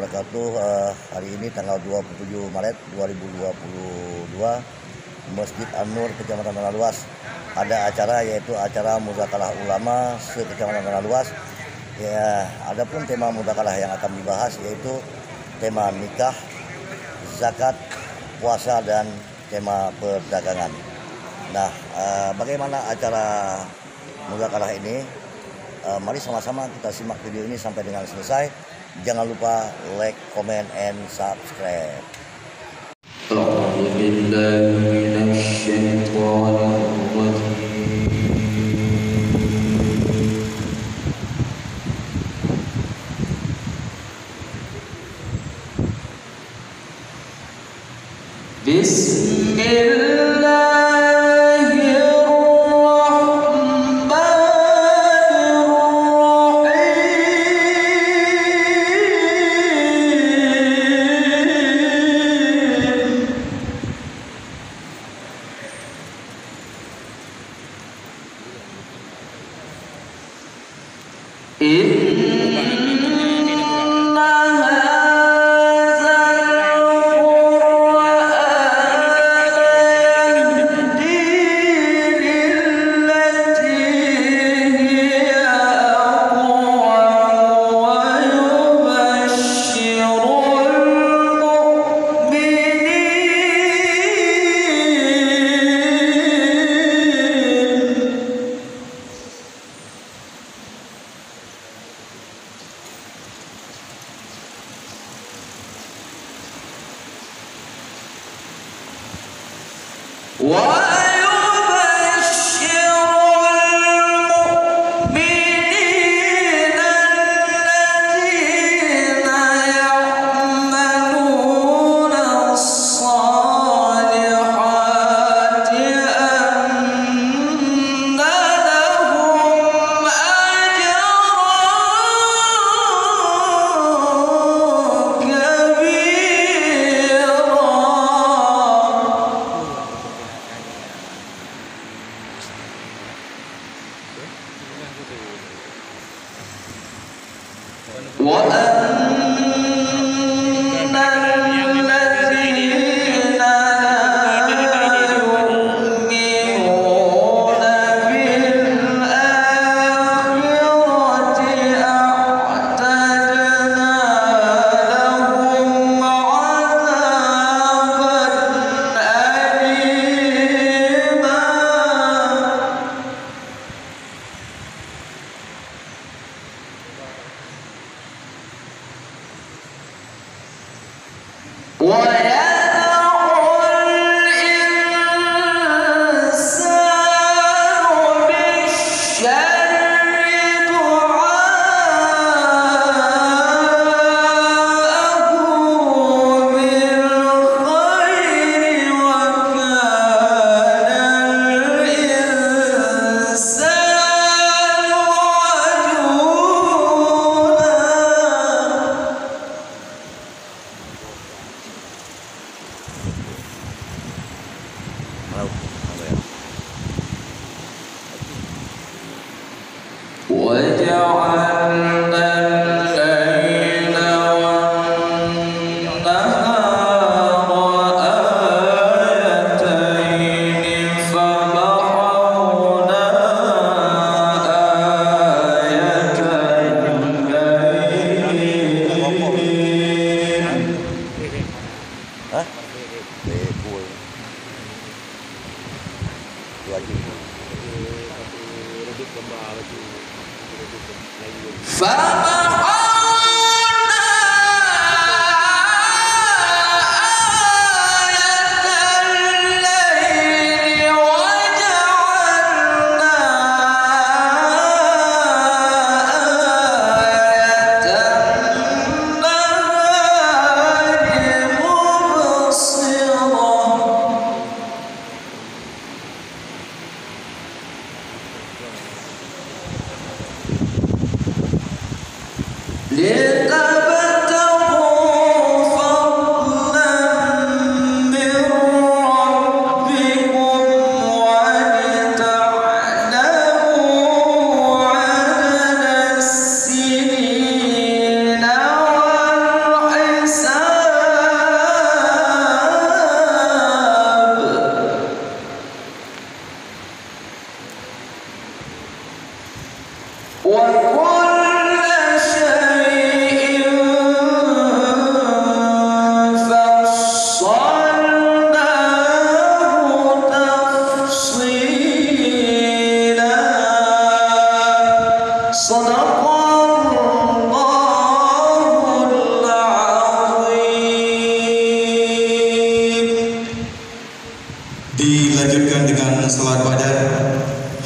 wabarakatuh. Hari ini tanggal 27 Maret 2022, Masjid An-Nur Kecamatan Tanah Luas ada acara, yaitu acara Muzakalah Ulama se-Kecamatan Tanah Luas. Ya, adapun tema muzakalah yang akan dibahas yaitu tema nikah, zakat, puasa, dan tema perdagangan. Nah, bagaimana acara muzakalah ini? Mari sama-sama kita simak video ini sampai dengan selesai. Jangan lupa like, comment, and subscribe.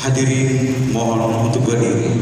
Hadirin mohon untuk berdiri.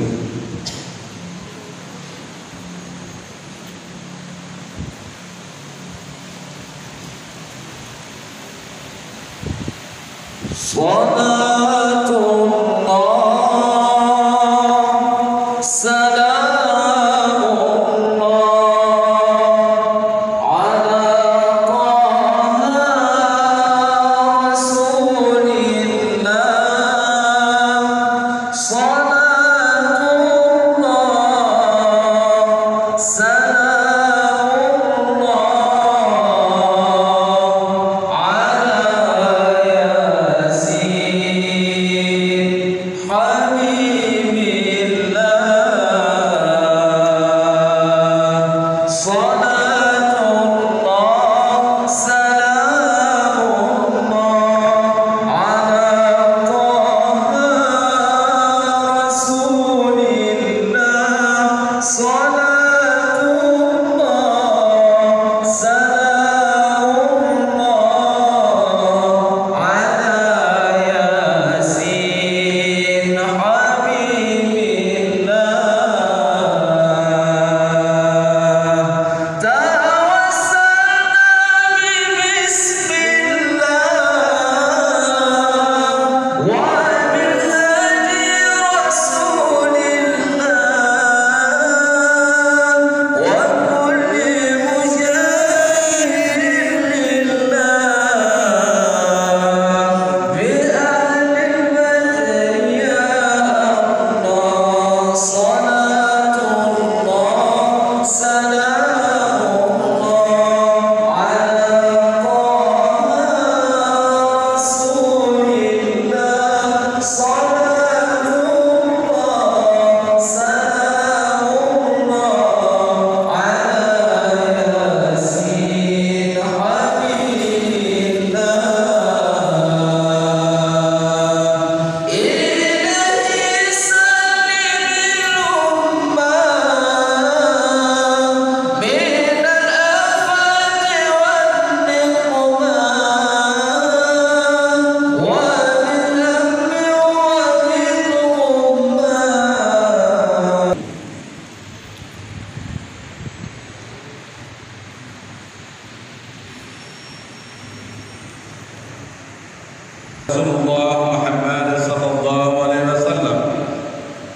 Rasulullah Muhammad sallallahu alaihi wasallam,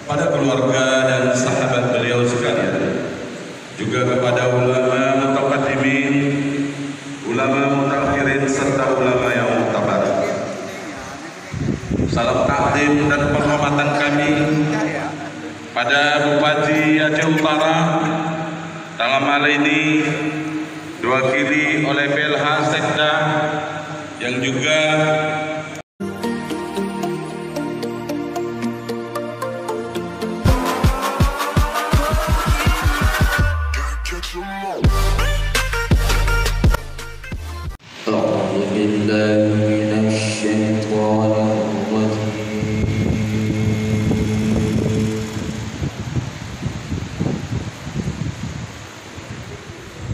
pada keluarga dan sahabat beliau sekalian, juga kepada ulama mutaqaddimin, ulama mutakhirin serta ulama yang muktabar. Salam takdim dan penghormatan kami pada Bupati Aceh Utara dalam hal ini diwakili oleh PLH Sekda yang juga الصالحات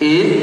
أن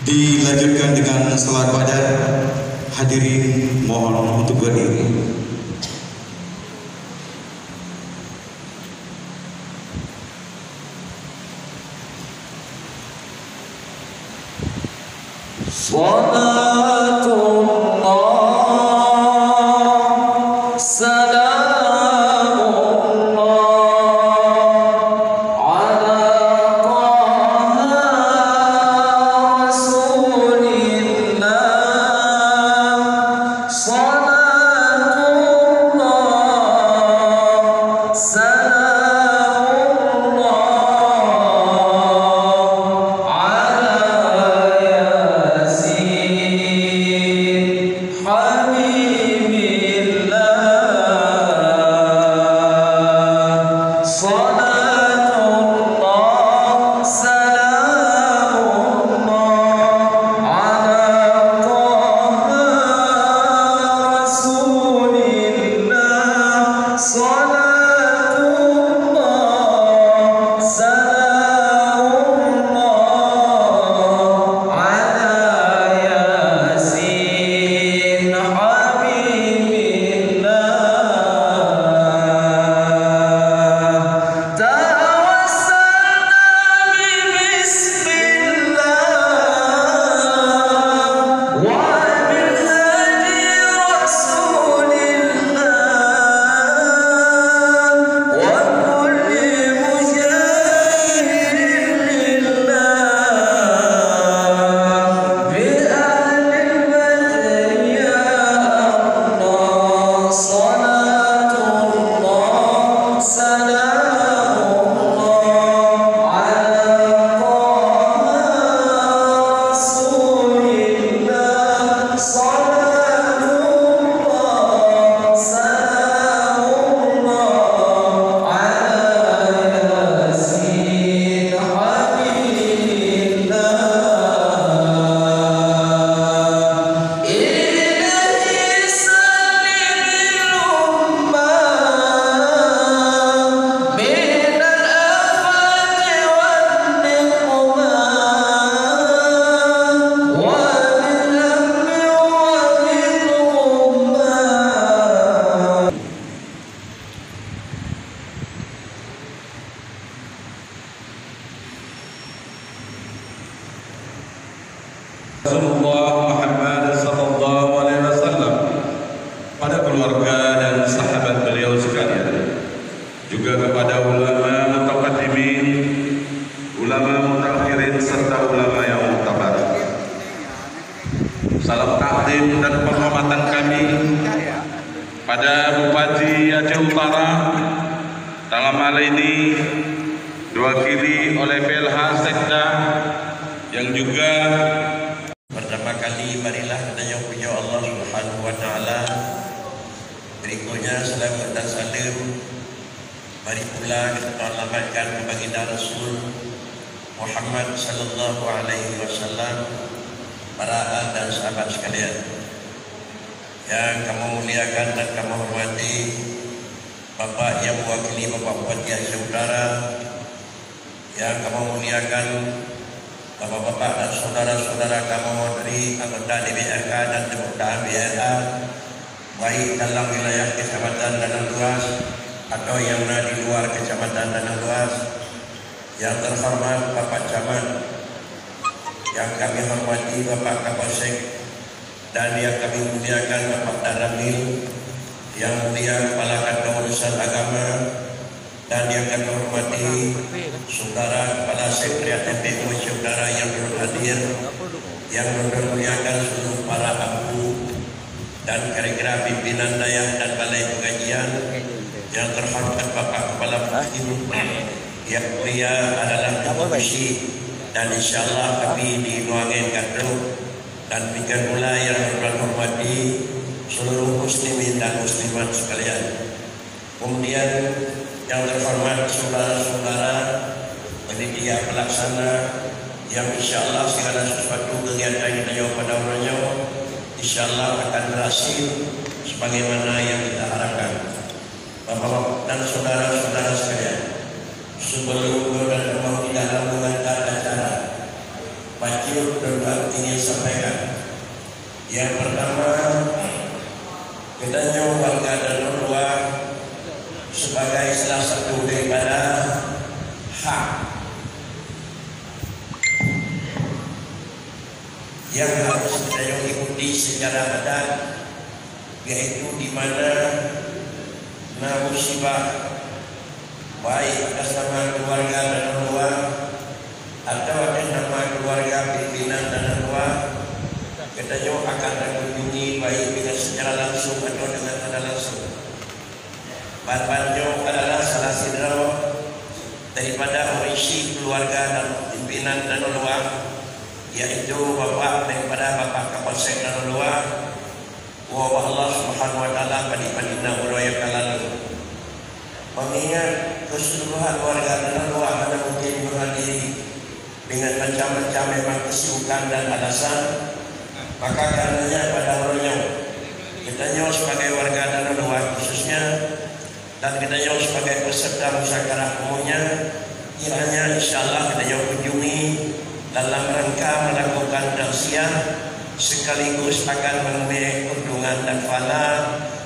Dilanjutkan dengan salat Badar. Hadirin mohon untuk berdiri. Rasulullah Muhammad sallallahu alaihi wasallam, pada keluarga dan sahabat beliau sekalian, juga kepada ulama mutaqaddimin, ulama mutakhirin serta ulama yang mutabar. Salam takdim dan penghormatan kami pada acara ini diwakili oleh PLH Sekda yang juga pertama kali marilah kita yang punya Allah Subhanahu wa taala. Berikutnya selamat dan salam mari pula kita alamatkan kepada Rasul Muhammad sallallahu alaihi wasallam, para dan sahabat sekalian yang kami muliakan dan kami hormati, Bapak yang mewakili Bapak Bupati Aceh Utara, yang kami muliakan Bapak-bapak dan saudara-saudara kami dari anggota DPRK dan kemudahan BRA, baik dalam wilayah kecamatan Danang Luas atau yang berada di luar kecamatan Danang Luas. Yang terhormat Bapak Camat, yang kami hormati Bapak Kapolsek, dan yang kami muliakan Bapak Daramil, yang mulia Kepala Kantor Urusan Agama, dan yang kami hormati Saudara Kepala Sekretariat MPU Saudara yang berhadir, yang memuliakan seluruh para abu dan kira-kira pimpinan daya dan balai pengajian, yang terhormat Bapak Kepala yang mulia adalah komisi, dan insyaallah kami di Nuangin Kadro, dan demikian pula yang berhormati seluruh muslimin dan muslimat sekalian. Kemudian yang terhormat saudara-saudara panitia pelaksana, yang insyaallah segala sesuatu kegiatan kita pada orangnya insyaallah akan berhasil sebagaimana yang kita harapkan. Bapak dan saudara-saudara sekalian, sebelum dan mau di dalam mengantar acara, Pakcik dan ingin sampaikan. Yang pertama, kita warga dan luar sebagai salah satu daripada hak yang harus kita ikuti secara adat, yaitu di mana musibah baik atas nama keluarga dan luar atau atas nama keluarga pimpinan dan luar, kita akan mengunjungi baik dengan secara langsung atau dengan tidak langsung. Banjo adalah salah satu daripada orisi keluarga dan pimpinan dan luar, yaitu Bapak daripada Bapak Kapolsek dan luar, wa Allah Subhanahu wa taala pada uraya kalalu. Mengingat keseluruhan warga dan luar mana mungkin berhadiri dengan macam-macam memang kesibukan dan alasan, maka karenanya pada orangnya kita sebagai warga dan luar khususnya, dan kita sebagai peserta musyawarah umumnya, kiranya insyaallah kita kunjungi dalam rangka melakukan tausiah sekaligus akan memberi kunjungan dan pahala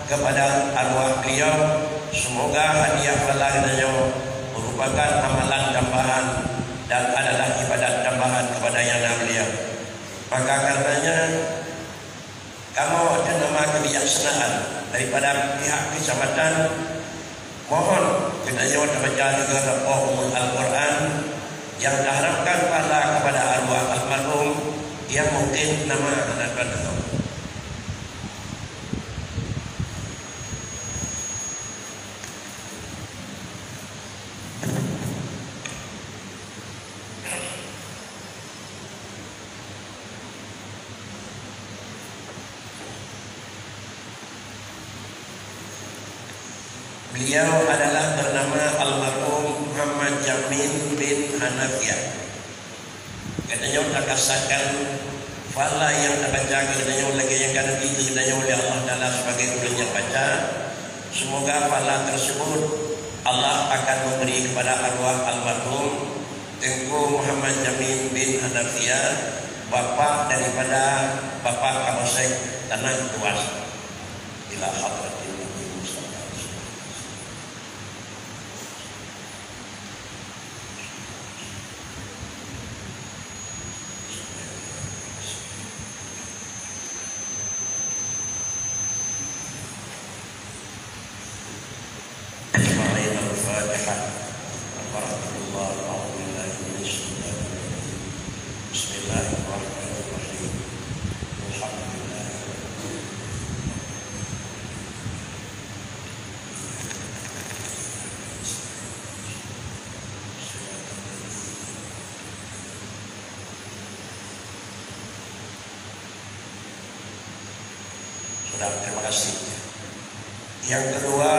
kepada arwah beliau. Semoga hadiah pahala kita merupakan amalan tambahan dan adalah ibadat tambahan kepada yang beliau. Maka karenanya kamu ada nama kebijaksanaan daripada pihak kecamatan, mohon kita baca juga Al-Quran yang diharapkan pahala kepada arwah almarhum yang mungkin nama anak-anak. Beliau adalah bernama almarhum Muhammad Jamil bin Hanafiyah. Katanya tak kasakan fala yang tak baca, katanya lagi yang kan itu katanya oleh Allah Taala sebagai ulun yang baca. Semoga fala tersebut Allah akan memberi kepada arwah almarhum Tengku Muhammad Jamil bin Hanafiyah, bapa daripada Bapak Kapolsek Danang Luas. Ila hadratil Terima kasih. Yang kedua,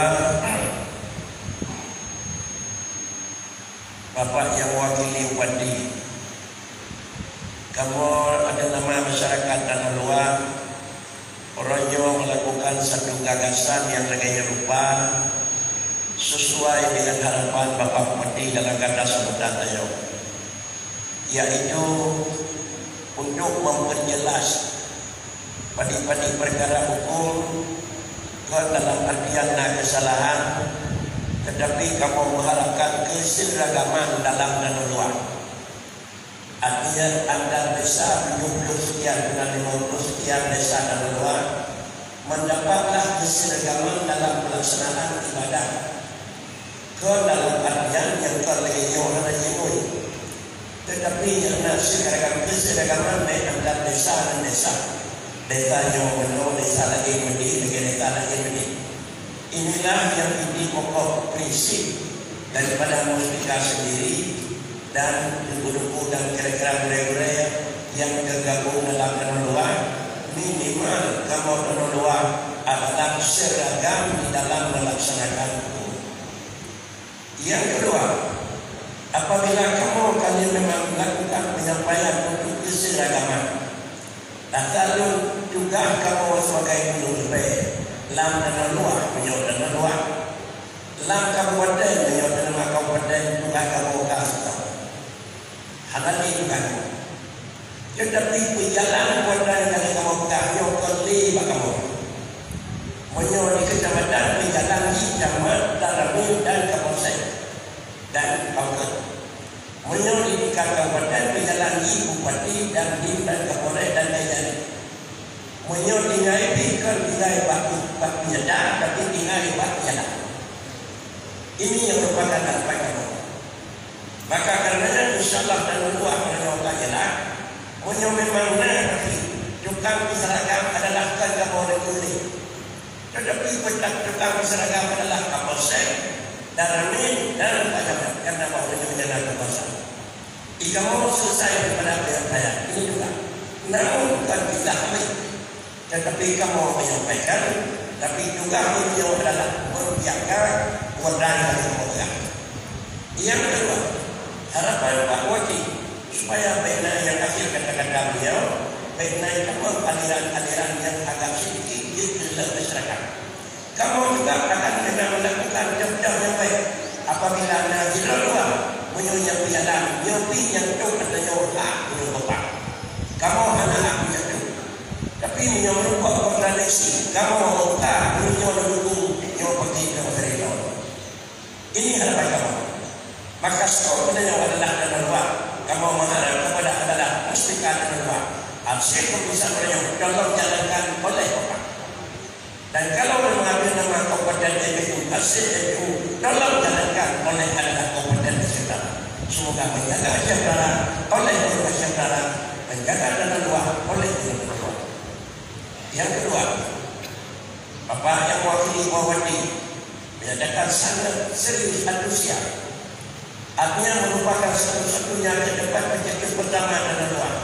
Bapak yang wakili Wadi, kamu ada nama masyarakat Tanah Luar, Orojo melakukan satu gagasan yang reganya rupa sesuai dengan harapan Bapak Bupati dalam kata sambutan beliau, yaitu untuk memperjelas padi-padi perkara hukum ke dalam artian kesalahan, tetapi kamu mengharapkan keseragaman dalam dan luar. Artinya anda desa 70 sekian dan 50 sekian desa dan luar mendapatlah keseragaman dalam pelaksanaan ibadah ke dalam artian yang terlenyong dan nyemui. Tetapi yang seragam keseragaman baik antara desa dan desa, desa yang menolak desa lagi mendih dengan desa lagi mendih. Inilah yang menjadi pokok prinsip daripada mustika sendiri dan buku-buku dan kira-kira budaya-budaya yang tergabung dalam Tanah Luar. Minimal kamu Tanah Luar adalah seragam di dalam melaksanakan hukum. Yang kedua, apabila kalian memang melakukan penyampaian untuk keseragaman, lalu juga kamu sebagai guru lam Tanah Luar, menyebut Tanah Luar, lam kabupaten, menyebut nama kabupaten, juga kamu kasih. Hal ini juga. Tetapi berjalan kabupaten dari kamu kasih, kali kamu. Menyebut di kecamatan, berjalan di camat, Daramin dan Kapolsek dan Pangkat. Menyebut di kabupaten, berjalan di Bupati dan Dim dan Kapolsek dan Kajian. Menyebut di Ngai tinggal bak penyedar, tapi tinggal bak penyedar. Ini yang merupakan harapan kamu. Maka karenanya insyaAllah dan luar menyampaikan jelas, memang nanti tukang seragam adalah Kapolres Kuning. Tetapi tukang seragam adalah Kapolsek, Daramin dan Pajabat, karena bahwa menjaga Kapolsek. Jika mau selesai daripada pihak ini juga, namun bukan kita ambil. Tetapi kamu menyampaikan, tapi juga beliau adalah menjaga wadah dari kemudian. Yang kedua, harapan Pak Wati supaya baiknya yang hasil kata-kata beliau, baiknya kamu aliran-aliran yang agak sedikit di dalam masyarakat. Kamu juga akan kena melakukan jam-jam yang baik apabila anda di luar menyunyap pialang, nyopi yang itu katanya hak punya bapak. Kamu hanya hak punya itu. Tapi menyuruh kontradiksi, kamu membuka menyuruh dukung yang pergi ke dari laut. Ini harapan kamu. Maka skor yang adalah Tanah Luar, kamu mengharap kepada adalah mustika Tanah Luar. Asyik bisa menyuruh tolong jalankan oleh bapak. Dan kalau mengambil nama Kabupaten TPU, hasil TPU, tolong jalankan oleh adalah Kabupaten Sekitar. Semoga menjaga kesejahteraan oleh kesejahteraan, menjaga Tanah Luar oleh Tanah Luar. Yang kedua, Bapak yang wakili Wawadi menyatakan sangat serius antusias. Artinya merupakan satu-satunya ke depan pencetus pertama Tanah Luar.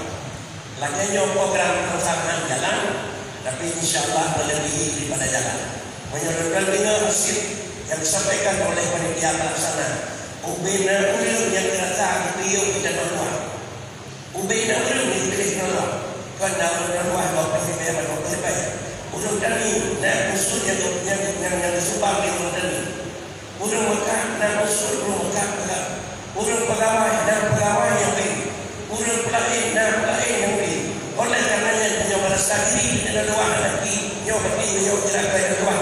Lagi program perusahaan jalan, tapi insyaAllah melebihi daripada jalan. Menyerahkan dengan hasil yang disampaikan oleh panitia pelaksana. Ubina ulun yang terasa beliau kita Tanah Luar. Ubina ulun yang dipilih Tanah Luar. Kerana Tanah Luar dapat dibayar dapat dibayar. Ulun tani nak usul yang disumpah di ulun tani. Ulun Mekah nak usul ulun Mekah Mekah. Ulun pegawai dan pegawai yang baik. Ulun pelain dan pelain yang baik. Oleh karenanya punya merasa diri Tanah Luar lagi. Nyo bagi nyo jaga Tanah Luar.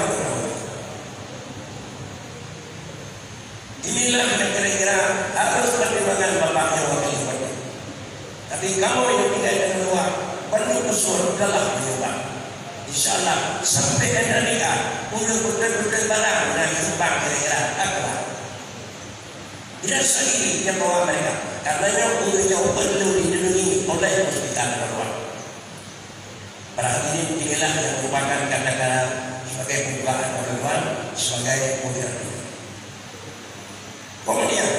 Inilah yang kira-kira harus pertimbangan Bapak yang wakil Bupati. Tapi kamu yang tinggal di Tanah Luar perlu usul dalam menyumbang. InsyaAllah sampai hari ini ulun betul-betul barang dan sumbang kira-kira apa. Tidak sendiri yang bawa mereka. Karenanya ulun yang perlu dilindungi oleh mustika Tanah Luar. Para hadirin inilah yang merupakan kata-kata sebagai pembukaan Tanah Luar sebagai moderator. Kemudian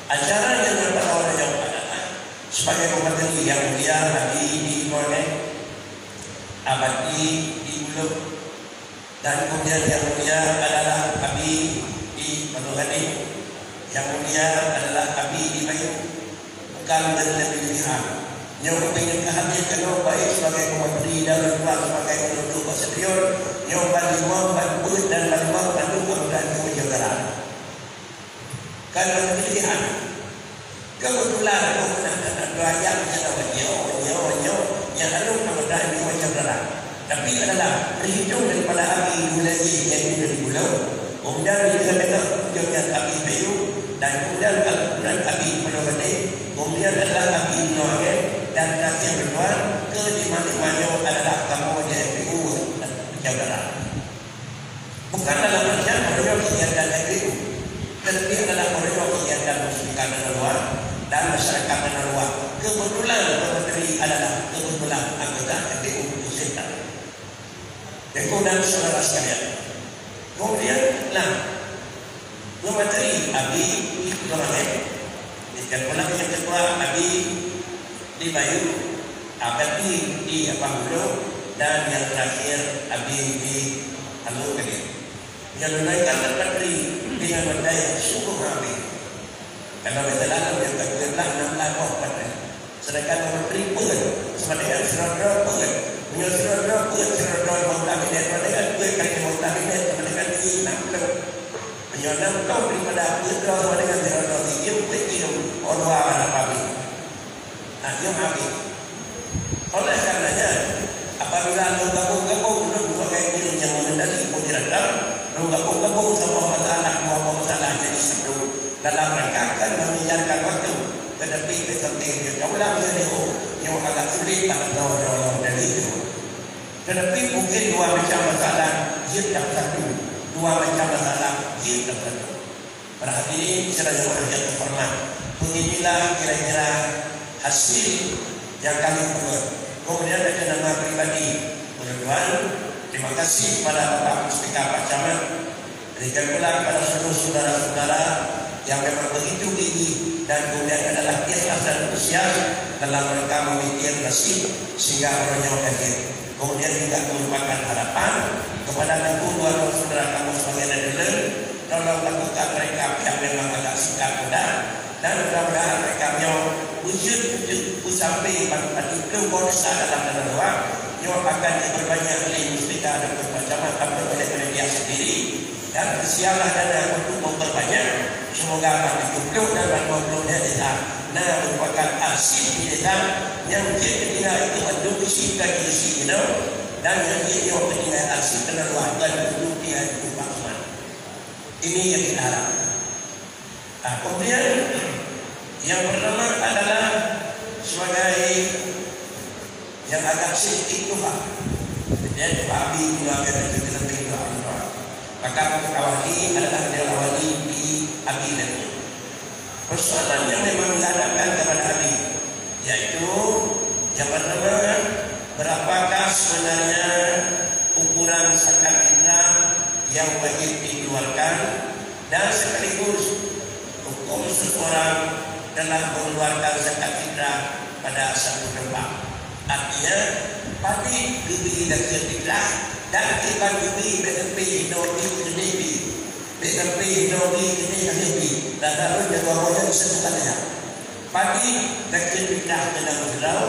acara yang bertahan yang adalah sebagai pemerintah yang mulia lagi di Konek abadi di Belum. Dan kemudian yang mulia adalah Abi di Padogani, yang mulia adalah Abi di Bayu, bukan dan lebih lihat. Yang ingin kehadirkan yang baik sebagai pemerintah dan luar sebagai penduduk Pasirion, yang baliwang bantu dan baliwang bantu dan kewajaran. Kalau pilihan, kebetulan menggunakan ayat yang lalu kemudian kewajaran. Tapi adalah berhitung daripada Abi Mulai yang itu dari Pulau, kemudian dikatakan hujungnya Abi Bayu, dan kemudian Abi Padogani, kemudian adalah Abi Noagen, dan terakhir berdua ke lima-limanya adalah kamu JPU dan Jawa. Bukan dalam artian mereka kegiatan JPU, tetapi adalah mereka kegiatan masyarakat dan luar dan masyarakat dan luar. Kebetulan menteri adalah kebetulan anggota JPU Pusat. Dan saudara sekalian, kemudian menteri Abi Noagen, dan pulang yang kedua Abi di Bayu, Abi di Apanggulo, dan yang terakhir Abi di Halu Kali. Yang menaikkan menteri dengan berdaya sungguh Abi. Karena betul-betul yang tergerak 6 tahun pada. Sedangkan menteri pun sebenarnya surat-surat pun, punya surat-surat pun surat-surat kabinet mereka kali kabinet mereka di 6 tahun. Punya 6 tahun daripada putra dengan surat-surat ini mungkin orang apa yang habis. Oleh karenanya, apabila gabung-gabung berbagai ilmu yang mengendali moderator, gabung-gabung semua dua masalah jadi satu dalam rangka akan mengejarkan waktu. Tetapi ketentuan kaulah yang agak sulit tak tahu dari itu. Tetapi mungkin dua macam masalah dalam satu, dua macam masalah dalam satu. Perhatian secara yang terhormat, beginilah kira-kira hasil yang kami buat. Kemudian ada nama pribadi Tuan, terima kasih kepada Bapak Puspika Pak Camat, berikan pula kepada seluruh saudara-saudara yang memang begitu gigi dan kemudian adalah ikhlas dan antusias dalam rangka memikir nasib sehingga orangnya hadir. Kemudian juga merupakan harapan kepada kedua saudara kamu sebagai netizen, tolong lakukan mereka yang memang agak sikap mudah dan mudah-mudahan mereka wujud sampai pada itu bonus dalam luar yang akan diperbanyak oleh muslimah dan bermacam oleh dia sendiri dan bersiaplah dana untuk memperbanyak. Semoga akan ditutup dalam 20 desa. Merupakan arsip di desa yang kira-kira itu bentuk isi bagi isi dan yang dia penilai arsip luar dan bentuk dia itu Pak. Ini yang kita harapkan. Kemudian yang pertama adalah sebagai yang agak sedikit Tuhan. Dan Abi Noagen itu kita terima. Maka awali adalah dia awali di Abi dan persoalan yang memang dihadapkan kepada Abi, yaitu yang pertama, berapakah sebenarnya ukuran zakat fitrah yang wajib dikeluarkan dan sekaligus hukum seseorang telah mengeluarkan zakat fitrah pada satu tempat. Artinya padi diberi zakat fitrah dan kita diberi BNP Indobi sendiri, BNP Indobi ini sendiri dan harus jawabannya sebenarnya. Padi zakat fitrah dalam Islam,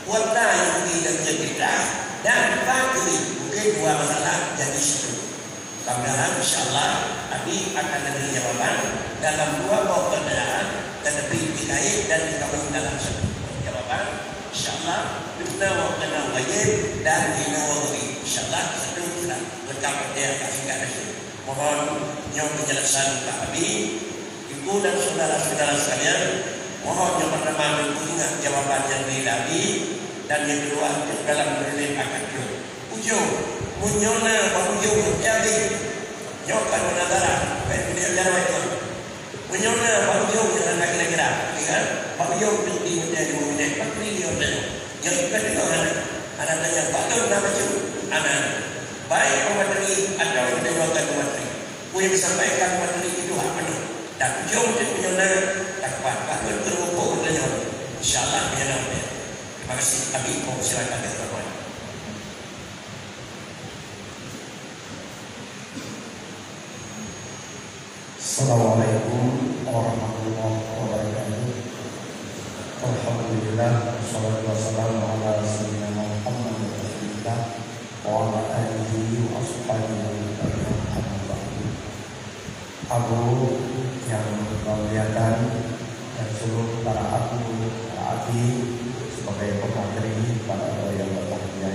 kuota yang diberi zakat fitrah dan padi mungkin dua masalah jadi satu. Mudah-mudahan insyaAllah Abi akan ada jawaban dalam dua pertanyaan tetapi dikait dan dikawin dalam satu jawaban. InsyaAllah kita mengenal wajib dan dinawari. InsyaAllah satu sudah lengkap dia kasihkan itu. Mohon yang penjelasan Pak Abi, Ibu dan saudara-saudara sekalian, mohon yang pertama mengingat jawaban yang Abi dan yang kedua dalam berlin akad ujung munyona ujung jadi nyokan menagara dia jalan itu munyona ujung yang nak kira-kira kan ujung di menjadi menjadi triliun yang kita dengar ada yang patut nama itu anak baik pemateri atau dewan pemateri yang disampaikan pemateri itu apa tu dan ujung itu munyona takpat patut terukur dengan insyaallah biarlah. Terima kasih. Abi mau silakan Tuan. Assalamualaikum warahmatullahi wabarakatuh. Alhamdulillah, wassalatu wassalamu ala sayyidina Muhammad wa ala alihi wa ashabihi Abu yang memuliakan dan seluruh para abu, para abi sebagai pemateri, para yang berbahagia,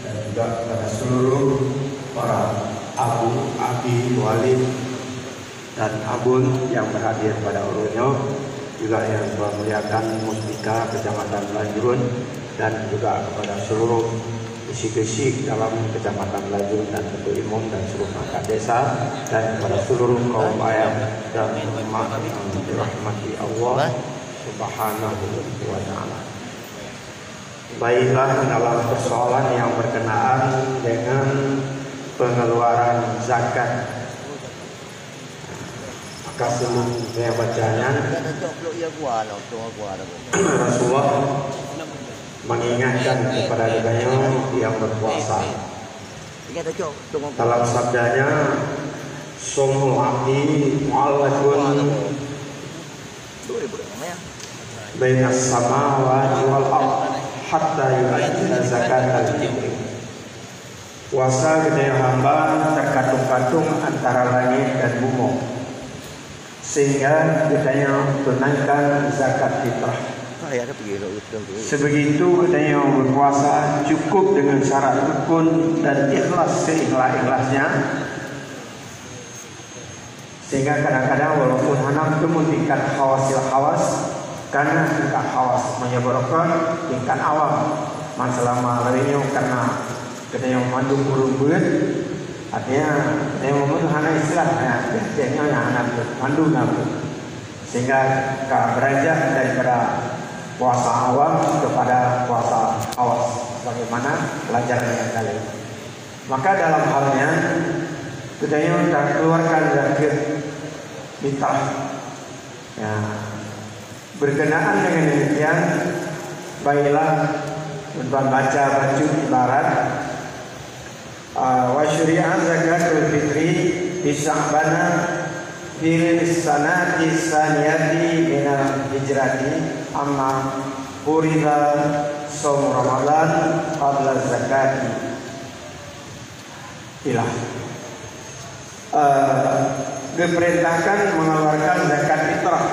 dan juga kepada seluruh para abu, abi, walid dan abun yang berhadir pada urunyo, juga yang memuliakan Musbika Kecamatan Lanjurun, dan juga kepada seluruh isi-isi dalam Kecamatan Lanjurun dan Ketua Umum dan seluruh perangkat desa, dan kepada seluruh kaum ayah dan umat yang dirahmati Allah Subhanahu wa Ta'ala. Baiklah, dalam persoalan yang berkenaan dengan pengeluaran zakat, maka sebelumnya bacanya Rasulullah mengingatkan kepada adanya yang berpuasa. Dalam sabdanya, "Sumu abdi mu'allaqun baina samawati wal ardh hatta yu'adda zakatal fitri." Puasa gedenya hamba terkatung-katung antara langit dan bumi, sehingga katanya tunaikan zakat fitrah. Sebegitu katanya berpuasa cukup dengan syarat rukun dan ikhlas seikhlas-ikhlasnya, sehingga kadang-kadang walaupun anak itu tingkat khawasil khawas, karena tingkat khawas menyebabkan tingkat awam masalah malarinya karena katanya mandung berumbun. Artinya yang membutuhkan istilahnya yang anak mandu nabi, sehingga beranjak daripada puasa awam kepada puasa awas, bagaimana pelajarannya kali. Maka dalam halnya kita keluarkan zakat fitrah. Ya, berkenaan dengan demikian, baiklah membaca ibarat wa syuri'a zakatul fitri fi Sya'bana fil sanati saniyati minal hijrati amma furida shaum Ramadan qabla zakati ilah. Diperintahkan mengeluarkan zakat fitrah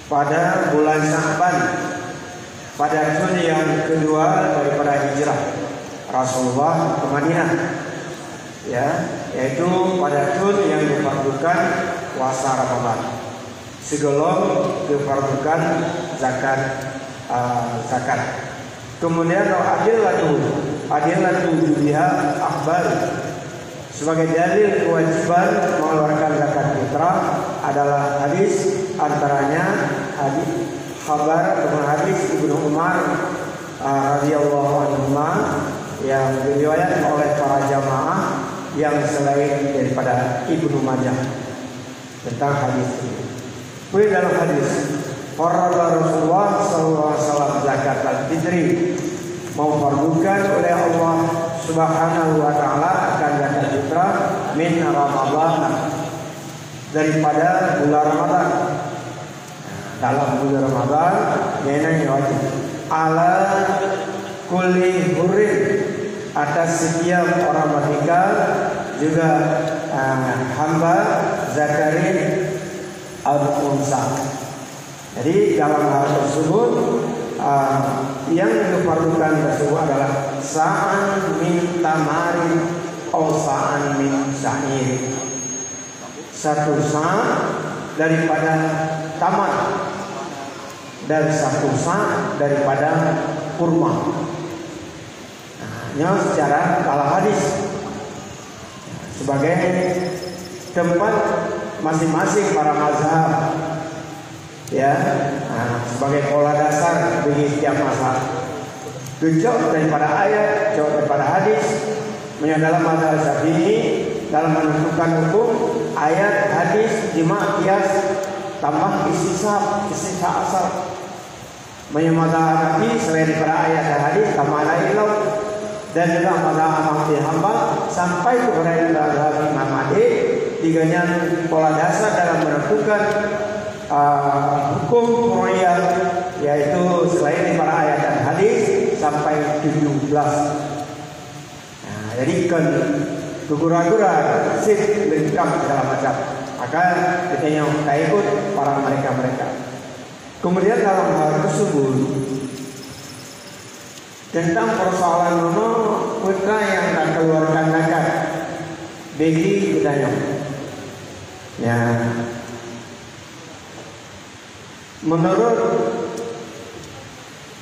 pada bulan Sya'ban, pada tahun yang kedua daripada hijrah Rasulullah ke Madinah, ya, yaitu pada tahun yang difardukan puasa Ramadan, sebelum difardukan zakat. Kemudian adillatu jubiha akhbar, sebagai dalil kewajiban mengeluarkan zakat fitrah adalah hadis, antaranya hadis khabar dengan hadis Ibnu Umar radhiyallahu anhu yang diriwayatkan oleh para jamaah yang selain daripada Ibnu Majah tentang hadis ini. Kemudian dalam hadis, farada Rasulullah sallallahu alaihi wasallam zakat al-fitri, memfardukan oleh Allah Subhanahu wa Ta'ala akan zakat fitrah min Ramadan, daripada bulan Ramadan. Dalam bulan Ramadan yang wajib ala kulli hurin, atas setiap orang merdeka, juga hamba zakarin al-unsa. Jadi dalam hal tersebut yang diperlukan tersebut adalah sa'an min tamarin atau sa'an min sa'ir, satu sa' daripada tamar dan satu sa' daripada kurma. Secara ala hadis sebagai tempat masing-masing para mazhab, ya, sebagai pola dasar bagi setiap mazhab. Jauh daripada ayat, jauh daripada hadis. Dalam mazhab Syafi'i, dalam menentukan hukum, ayat, hadis, ijma', qiyas, tambah istisab asal. Mazhab Hanafi selain daripada ayat dan hadis, tambah ilau. Dan juga mazhab Ahmad bin Hanbal sampai kepada mazhab Imam Ahmad, tiganya pola dasar dalam menentukan hukum royal, yaitu selain para ayat dan hadis sampai 17. Nah, jadi kan gugura-gura sip lengkap segala macam. Maka kita yang ikut para mereka. Kemudian dalam hal tersebut tentang persoalan nono putra yang tak keluarkan zakat bagi budaya. Ya, menurut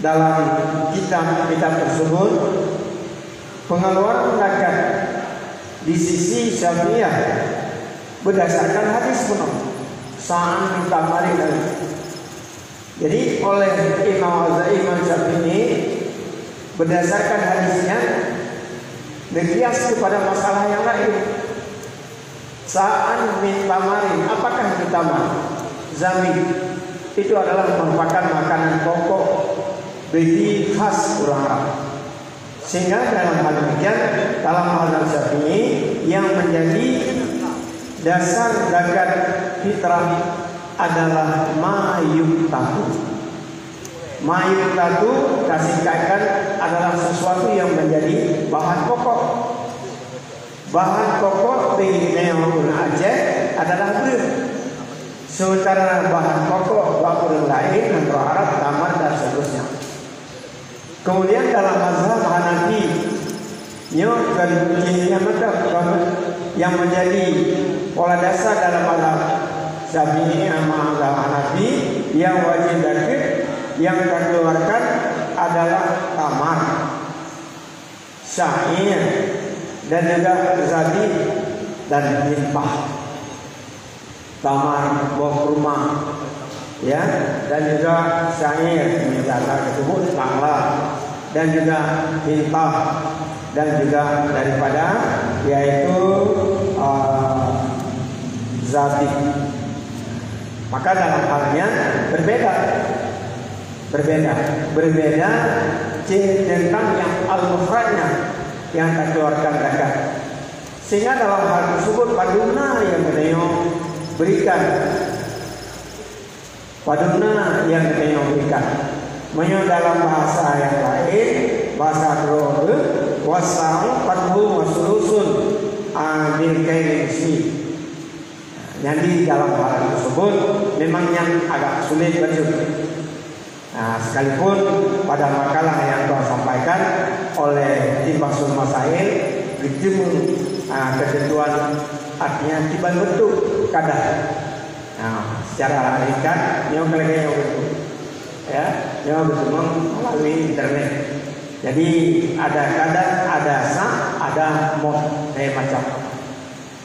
dalam kitab tersebut pengeluaran zakat di sisi Syafi'iyah berdasarkan hadis penuh sa'an minta mari. Jadi oleh Imam Syafi'i berdasarkan hadisnya berkias kepada masalah yang lain. Sa'an min tamarin, apakah itu tamar? Zamid itu adalah merupakan makanan pokok bagi khas orang Arab. Sehingga dalam hal demikian, dalam hal Syafi'i yang menjadi dasar zakat fitrah adalah ma'yuktatu. Ma'yuktatu kasihkan adalah sesuatu yang menjadi bahan pokok. Bahan pokok di Neon Aceh adalah beras. Sementara bahan pokok bahan lain antara Arab, tamar dan seterusnya. Kemudian dalam mazhab Hanafi, yang menjadi pola dasar dalam mazhab Syafi'i sama mazhab Hanafi, yang wajib zakat yang dikeluarkan adalah tamar, syair, dan juga zabi dan limpah. Tamar buah kurma, ya, dan juga syair, misalnya tersebut tangla, dan juga limpah, dan juga daripada yaitu zabi. Maka dalam halnya berbeda tentang yang al-mufradnya yang dikeluarkan zakat. Sehingga dalam hal tersebut paduna yang beliau berikan, menurut dalam bahasa yang lain, bahasa Arab, wasau padhu wasulusun bil kaisi. Jadi dalam hal tersebut memang yang agak sulit baca. Nah, sekalipun pada makalah yang telah sampaikan oleh Tim Basul Masail berjumlah ketentuan artinya tiba bentuk kadar. Nah, secara ringkas yang betul, ya, yang betul melalui internet. Jadi ada kadar, ada sa, ada mod, macam.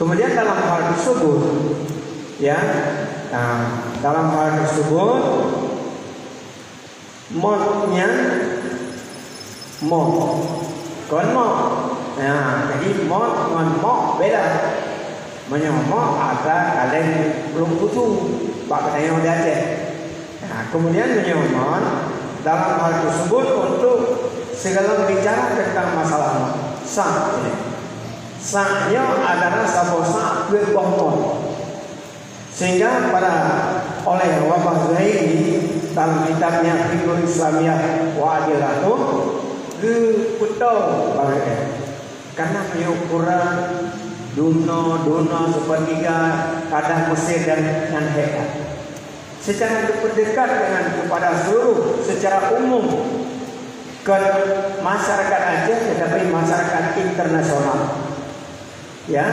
Kemudian dalam hal tersebut, ya, dalam hal tersebut modnya kon nah, jadi mod dengan mo beda. Menyomok ada kalian belum kutu pak yang di Aceh. Nah, kemudian menyomok dalam hal tersebut untuk segala bicara tentang masalah sa ini. Sa-nya adalah sabosa berbohong. Sehingga pada oleh Wabah Zaini dalam kitabnya Fiqhul Islamiyah wa Adilatu diputau bagaimana karena pengukuran duno sepertiga kadang Mesir dan hekat secara berdekat dengan kepada seluruh secara umum ke masyarakat Aceh, tetapi masyarakat internasional, ya,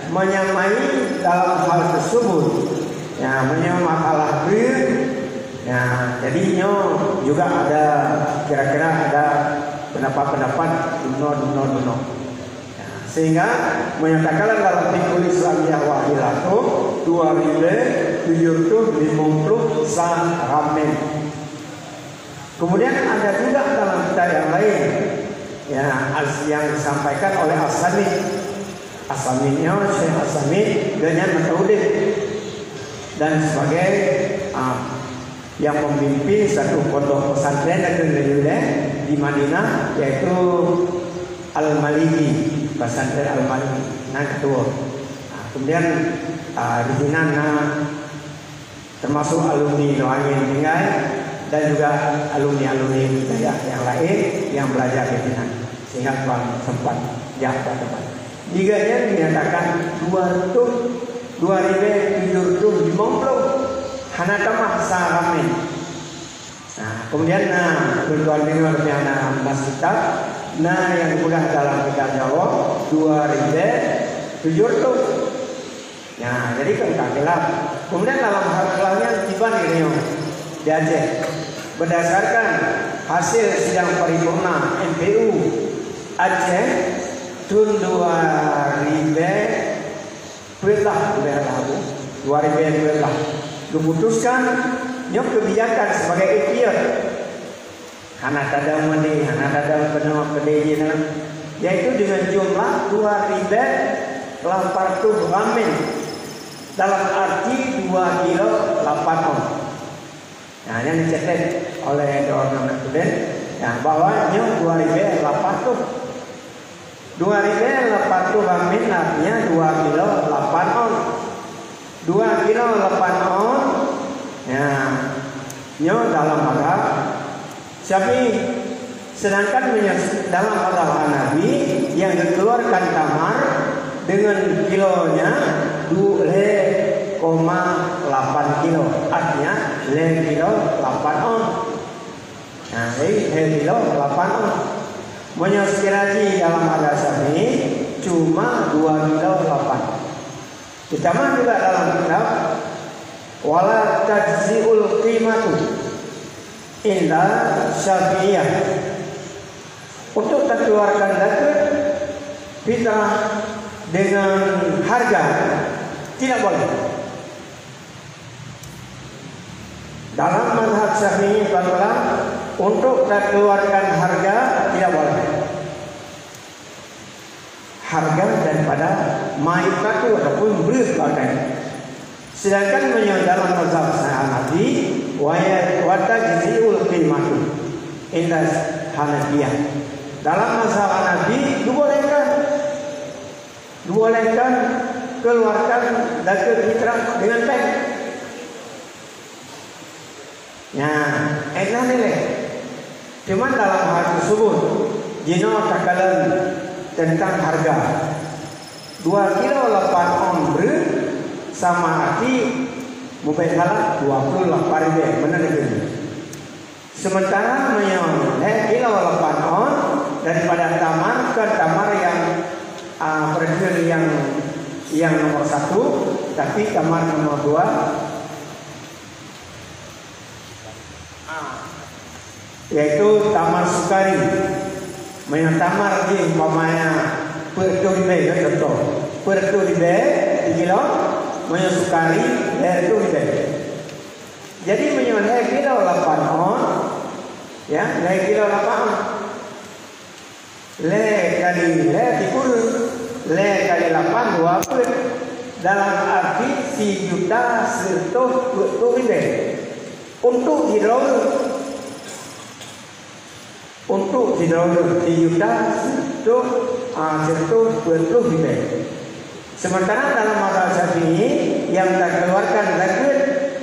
menyamai dalam hal tersebut, ya, menyamai masalah ya, jadinya juga ada kira-kira ada pendapat duno. Ya, sehingga menyatakan dalam Fiqhul Islamiyah Wahilatu 2750 ramen. Kemudian ada juga dalam kitab yang lain, ya, yang disampaikan oleh As-Saminnya Syekh As-Samin dengan metode dan sebagai yang memimpin satu pondok pesantren di Madinah, yaitu Al-Maliki, pesantren Al-Maliki, nah ketua. Kemudian di sini termasuk alumni Noangin Tinggal dan juga alumni-alumni budaya yang lain yang belajar di sini, sehingga Tuan sempat jaga tempat. Jiganya dinyatakan 2050 hana tamah saramen. Nah, kemudian tuan dengar yang mas kitab, yang mudah dalam kita jawab 2070. Nah, jadi kan gelap. Kemudian dalam hal kelahnya tiba nih di Aceh. Berdasarkan hasil sidang paripurna MPU Aceh tahun 2012 diputuskan nyok kebijakan sebagai ikhtiar hana tada meni hana tada penuh kedai yaitu dengan jumlah 2.800 ramen dalam arti 2 kilo 8 on. Nah, yang dicetak oleh Doorna Student bahwa nyok 2.800 ramen artinya 2 kilo 8 on. 2 kilo 8 on. Ya, nyo dalam mazhab Syafi'i. Sedangkan dalam mazhab Hanafi yang dikeluarkan tamar dengan kilonya 2,8 kilo, artinya 2 kilo 8 on. Nah, ini 2 kilo 8 on. Menyoskiraji dalam mazhab Syafi'i cuma 2 kilo 8. Ditambah juga dalam kitab wala tajzi'ul qimatu inda Syafi'iyah. Untuk dikeluarkan zakat fitrah dengan harga tidak boleh. Dalam mazhab Syafi'i untuk dikeluarkan harga tidak boleh. Harga daripada ma'ikatu ataupun berat pakai. Sedangkan dalam mazhab Hanafi wa tajzi'ul qimatu inda Hanafiyah. Dalam mazhab Hanafi dibolehkan keluarkan zakat fitrah dengan bank. Nah, enak nilai. Cuma dalam hal tersebut jino takalan tentang harga 2 kilo 8 on berat sama arti mungkin salah 28.000 benar ini. Sementara kilo 8 on daripada tamar ke tamar yang produk yang nomor 1, tapi tamar nomor 2 yaitu tamar sukari. Tamar di umpamanya per ribe contoh. Per ribe 3 kilo sukari dari ribe. Jadi menyuai kilo 8 on ya, kilo 8 on. Kali dikurang kali 8 20 dalam arti 1.100.000 ribe untuk hidrolik. Untuk hidrolik 1.100.000 ribe. Sementara dalam mazhab Syafi'i yang dikeluarkan zakat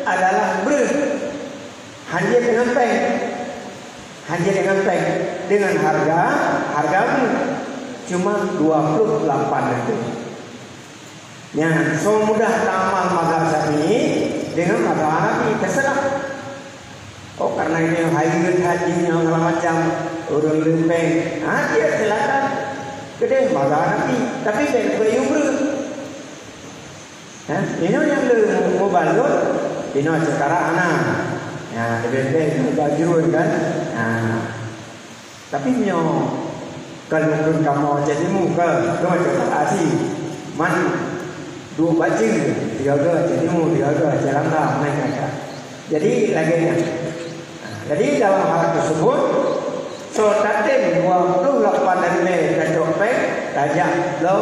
adalah beras hanya dengan bank dengan harga cuma 28.000. Ya, so mudah tamal mazhab Syafi'i dengan mazhab Hanafi terserah. Oh, karena ini hajinya segala macam urang lempeng, dia silakan gede mazhab Hanafi, tapi bank beras. Ini yang mau balut, ini sekarang anak. Ya, lebih baju kan. Tapi kalau mungkin kamu jadi muka, kamu cepat asih. Man 2 baju, 3 jadi mu 3 jalan dah naik. Jadi laginya. Jadi dalam hal tersebut, so tatem 28 dari kacopek, tajak lo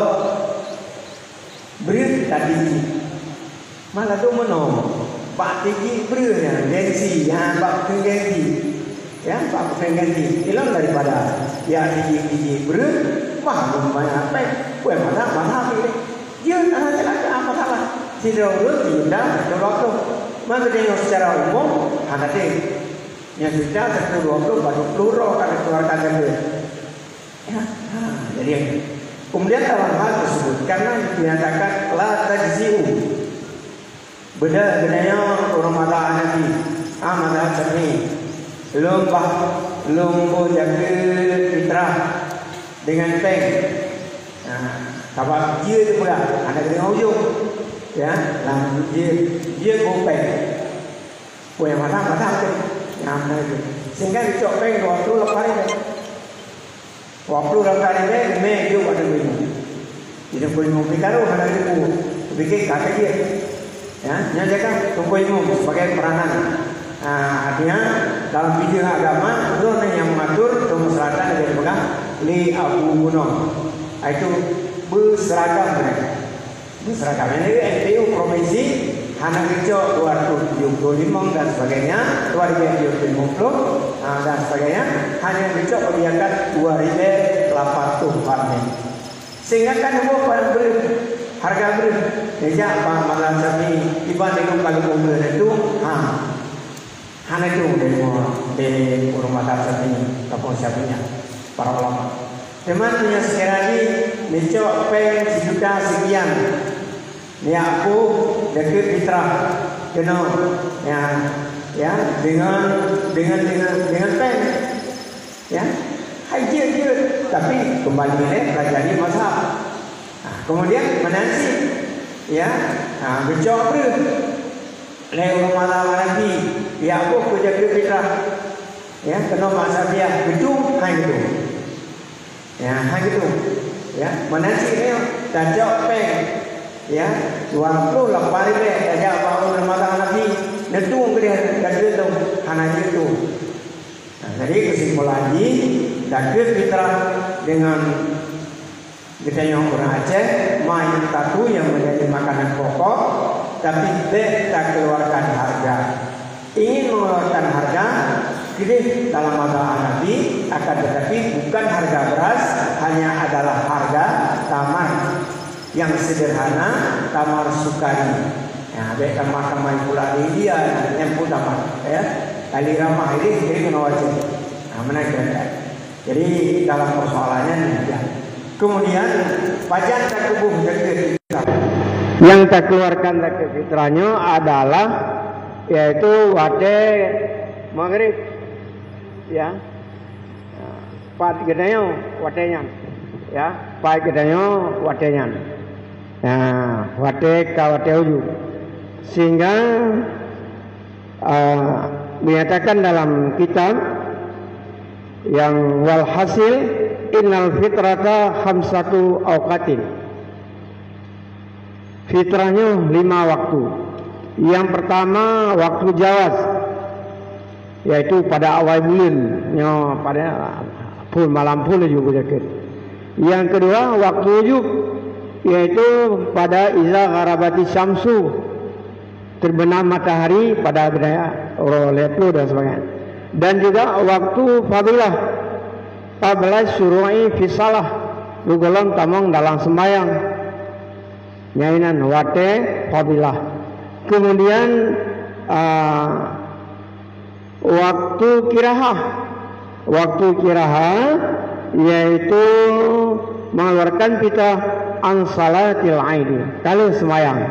beri tadi. Malah tu menom. Pak tinggi bernya gengsi, pak gengsi, pak gengsi. Hilang daripada tinggi ber, wah lumayan apa? Kue mana ini? Dia anak apa salah? si Rasul tidak waktu. Maka tengok secara umum ada yang sudah 120 baru peluru akan dikeluarkan dari ya, jadi kemudian dalam hal tersebut karena dinyatakan la tajzi'u bedanya orang mata Hanafi mata Syafi'i belum jaga fitrah dengan peng kalau dia itu pula ada dengan ujung ya làm dia peng yang mata tu sehingga dicok peng waktu lepas ini waktu lepas ini dia ada minum tidak boleh memikirkan ada ibu bikin kakek dia ya nyatakan tunggu imam sebagai peranan artinya dalam bidang agama itu yang mengatur kemusyawaratan dari pegang li Abu Gunung itu berseragam ini MPU provinsi Hana Kecok 275 dan sebagainya 2050 dan sebagainya hanya Kecok membiarkan 2800 parmen sehingga kan pada beri harga beri sejak malam Syafi'i dibanding kali umur itu hana itu dari rumah Syafi'i ataupun Syafi'inya para ulama teman-teman sekali lagi Kecok peng sejuta sekian ni aku dekat fitrah kena ya dengan pen ya haji tapi kembali pelajari mazhab kemudian menansi ya becok ber lewat malam lagi ya aku kerja fitrah ya kena mazhab dia gedung gitu ya ya menansi ni tajak pen ya 28 aja bangun rumah Nabi netung dia gadis tu hanya itu jadi kesimpulan ini gadis fitrah dengan kita yang orang Aceh main tatu yang menjadi makanan pokok tapi tak keluarkan harga ingin mengeluarkan harga jadi dalam mazhab Hanafi akan tetapi bukan harga beras hanya adalah harga tamar yang sederhana tamar sukari. Ya, baik tamar pula di India yang pun tamar ya. Kali ramah ini kena wajib. Menaikkan. Jadi dalam persoalannya ya. Kemudian pajak takubuh zakat fitrah. Yang tak keluarkan zakat fitrahnya adalah yaitu wate maghrib ya. Pat gedayo watenya. Ya, pat gedayo watenya. Nah, wate kawate uju sehingga menyatakan dalam kitab yang walhasil innal fitrata khamsatu awqatin fitrahnya 5 waktu yang pertama waktu jawas yaitu pada awal bulan pada full malam full juga jaket yang kedua waktu ujuk yaitu pada iza gharabati syamsu terbenam matahari pada budaya roletu dan sebagainya dan juga waktu fadilah qabla syuru'i fi salah lugolan tamang dalam sembahyang nyainan wate fadilah kemudian waktu kiraha yaitu mengeluarkan kita an salatil aidi kalau sembahyang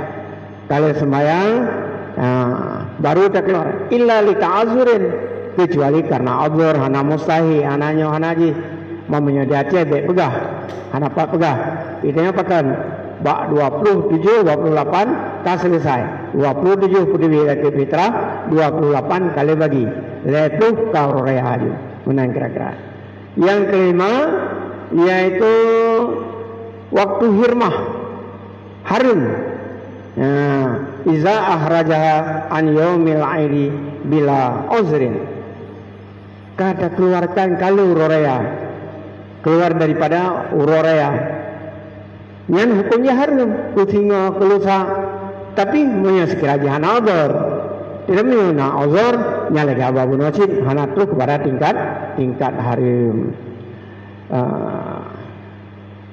baru tak keluar illa li ta'azurin kecuali karena azur hana mustahi hananya hanaji mamanya diace be pegah hana pak pegah idenya pakan bak 27 28 tak selesai 27 putih zakat fitrah 28 kali bagi letup kau raya haju menang kira-kira yang kelima yaitu waktu hirmah harum iza ahrajaha an yaumil aidi bila uzrin kata keluarkan kalau rorea keluar daripada rorea yang hukumnya harum kutinga kelusa tapi punya sekiranya hana uzur tidak punya uzur nyalek ababun wajib hana tu kepada tingkat harum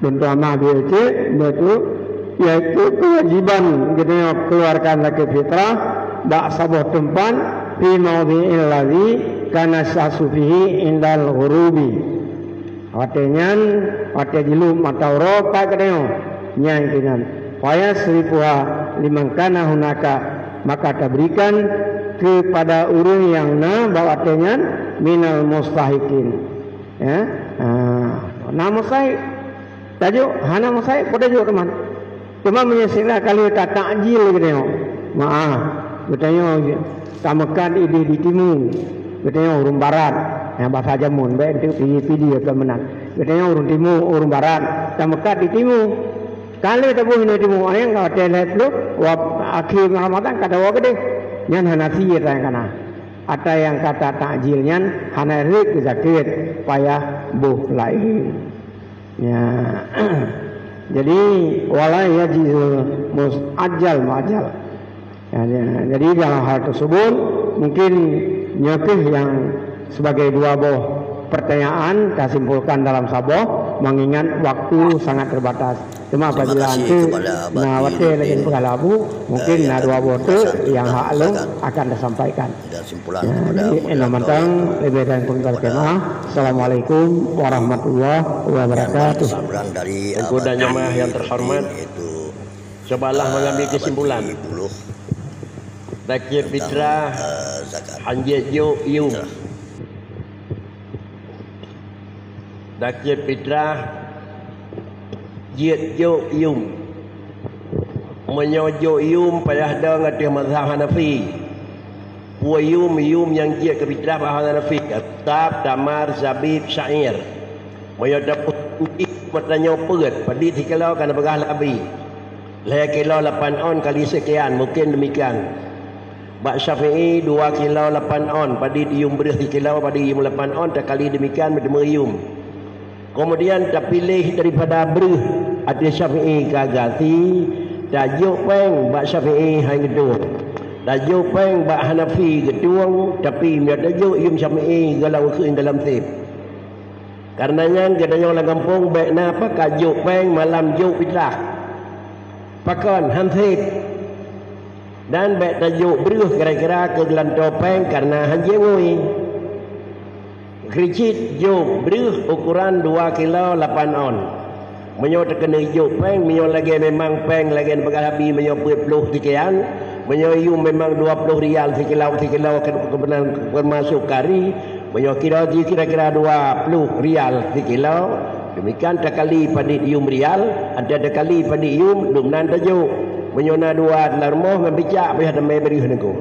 bentuk amah biasa betul yaitu kewajiban kita keluarkan lagi fitrah bak sabuh tempat fi mawdhi'il ladzi kana syasufihi indal ghurubi. Artinya jilu matauro pa kadeo nyang kinan. Faya seripuha liman kana hunaka, maka taberikan kepada urang yang bawa artinya minal mustahikin. Ya. Nama saya tajuk hana saya pada juga teman. Cuma menyesilah kali tak takjil gitu. Maaf, katanya tamakan ide di timur. Katanya urung barat yang bahasa jamun baik itu pilih ke menang. Katanya urung timur, urung barat, tamakan di timur. Kali kita buat di timur, yang kau telet lu, akhir Ramadan kata wah gede, yang hana sihir yang kana. Ada yang kata takjilnya hana rik zakit payah buh lain. Ya. Jadi wala yajizul musajjal majal. Ya, jadi dalam hal tersebut mungkin nyekeh yang sebagai dua buah pertanyaan kita simpulkan dalam saboh mengingat waktu sangat terbatas. Cuma apabila nanti nawate lagi pengalabu mungkin dua buah itu yang hak lu akan disampaikan. Simpulan Namantang lebih dan penggal kemah. Assalamualaikum warahmatullahi wabarakatuh. Dari dan jemaah yang terhormat, cobalah mengambil kesimpulan. Zakir fitrah hanjat yum. Zakir fitrah jiat yum. Menyojo yum payah dah ngatih mazhab Hanafi. Yum yang jiat ke fitrah bahasa Hanafi. Tab, tamar, zabib, syair. Menyojo putih matanya perat. Pada dikala kana begah labi. Leh kilo 8 on kali sekian, mungkin demikian. Bak Syafi'i 2 kilo 8 on, pada yum beras 3 kilo, pada yum 8 on, tak kali demikian bertemu yum. Kemudian tak pilih daripada beruh ada Syafi'i kagati, tajuk peng bak Syafi'i hai gedung. Tajuk peng bak Hanafi gedung, tapi dia tajuk yum Syafi'i galau ke dalam tip. Karenanya gedanya orang kampung baikna pakai juk peng malam juk fitrah. Pakon hansip dan baik tajuk beruh kira-kira ke gelan topeng karena hanjir ngui. Kericit juk beruh ukuran 2 kilo 8 on. Menyo terkena juk peng, menyo lagi memang peng lagi begal habis menyo 20 sekian. Menyo yum memang 20 rial sekilo kebenaran bermasuk kari. Menyo kira-kira 20 rial sekilo. Demikian tak kali pada yum rial, ada kali pada yum dumnan tajuk. Menyona 2 larmoh membicak pihak damai beri henengku.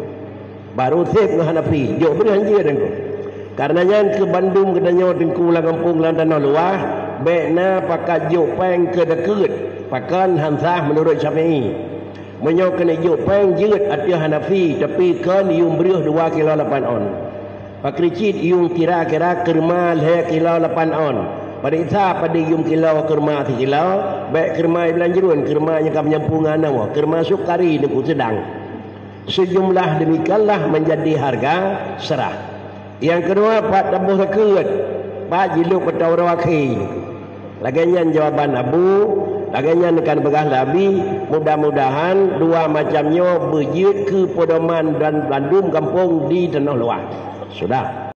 Baru sip dengan Hanafi, juk beri hanjir henengku. Karenanya ke Bandung kedanya dengku lang kampung lang tanah luah, baikna pakai juk peng ke dekat, pakan hansah menurut Syafi'i. Menyo kena juk peng jeut ada Hanafi, tapi kan yum beri 2 kilo 8 on. Pakricit yum kira-kira kerma 2 kilo 8 on. Pada isa pada yum kilo kerma 3 kilo, baik kerma belanjuan, kerma yang kami nyampungan nama, kerma sukari deku sedang. Sejumlah demikianlah menjadi harga serah. Yang kedua pak tabuh sekut, pak jiluk petau rawaki. Laganya jawaban abu, laganya nekan begah labi. Mudah-mudahan dua macamnya berjit ke pedoman dan Bandung kampung di tanah luar. Sudah.